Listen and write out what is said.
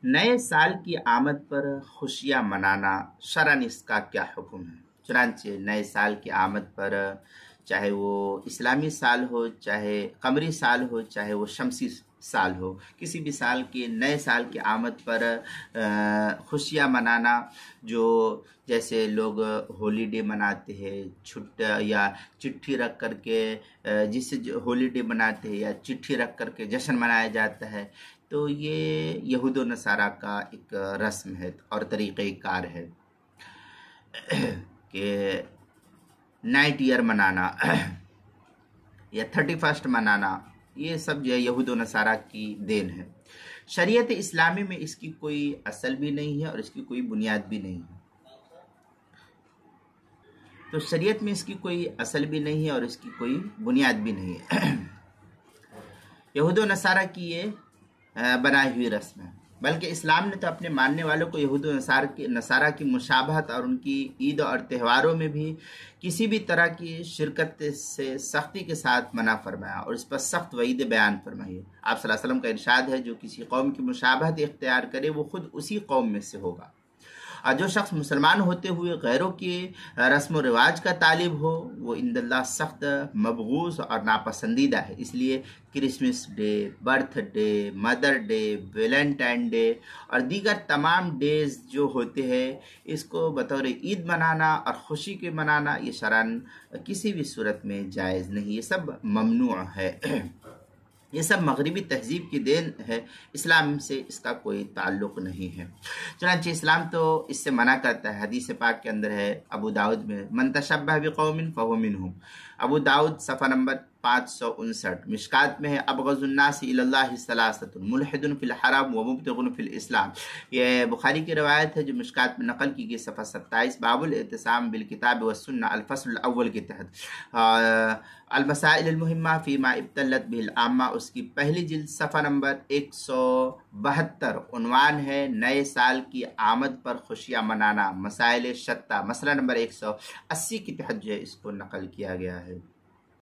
نئے سال کی آمد پر خوشیاں منانا شرعاً اس کا کیا حکم ہے؟ چنانچہ نئے سال کی آمد پر چاہے وہ اسلامی سال ہو، چاہے قمری سال ہو، چاہے وہ شمسی سال ہو، کسی بھی سال کے نئے سال کی آمد پر خوشیاں منانا، جو جیسے لوگ ہولی ڈے مناتے ہیں، یا چٹھی رکھ کر کے جسے ہولی ڈے مناتے ہیں یا چٹھی رکھ کر کے جشن منایا جاتا ہے، تو یہ یہود و نصارہ کا ایک رسم ہے اور طریقہ کار ہے کہ نائٹ ایئر منانا یا 31 منانا، یہ سب جو ہے یہود و نصارہ کی دین ہے۔ شریعت اسلامی میں اس کی کوئی اصل بھی نہیں ہے اور اس کی کوئی بنیاد بھی نہیں ہے۔ تو شریعت میں اس کی کوئی اصل بھی نہیں ہے اور اس کی کوئی بنیاد بھی نہیں ہے۔ یہود و نصارہ کی یہ بنائی ہوئی رسم ہے، بلکہ اسلام نے تو اپنے ماننے والوں کو یہود و نصارہ کی مشابہت اور ان کی عید اور تہواروں میں بھی کسی بھی طرح کی شرکت سے سختی کے ساتھ منع فرمایا اور اس پر سخت وعید بیان فرمائی ہے۔ آپ صلی اللہ علیہ وسلم کا ارشاد ہے، جو کسی قوم کی مشابہت اختیار کرے وہ خود اسی قوم میں سے ہوگا، اور جو شخص مسلمان ہوتے ہوئے غیروں کی رسم و رواج کا طالب ہو وہ عند اللہ سخت مبغوض اور ناپسندیدہ ہے۔ اس لیے Christmas day, birth day, mother day, Valentine day اور دیگر تمام ڈیز جو ہوتے ہیں، اس کو بطور عید منانا اور خوشی کے منانا یہ شرعاً کسی بھی صورت میں جائز نہیں، یہ سب ممنوع ہے۔ یہ سب مغربی تہذیب کی دین ہے، اسلام سے اس کا کوئی تعلق نہیں ہے۔ چنانچہ اسلام تو اس سے منع کرتا ہے، حدیث پاک کے اندر ہے، ابو داؤد میں، من تشبہ بقوم فہو منہم، ابو داؤد صفحہ نمبر 559۔ مشکات میں ہے، ابغض الناس الی اللہ ثلاثۃ، ملحد فی الحرام ومبتغ فی الاسلام۔ یہ بخاری کی روایت ہے جو مشکات میں نقل کی گئی، صفحہ 27، باب الاعتصام بالکتاب والسنہ، الفصل الاول کے تحت، المسائل المہمہ فیما ابتلت بہ العامہ، اس کی پہلی جلد، صفحہ نمبر 172، عنوان ہے نئے سال کی آمد پر خوشیاں منانا، مسائل شتہ، مسئلہ نمبر 180 کے تحت جو ہے اس کو نقل کیا گیا ہے۔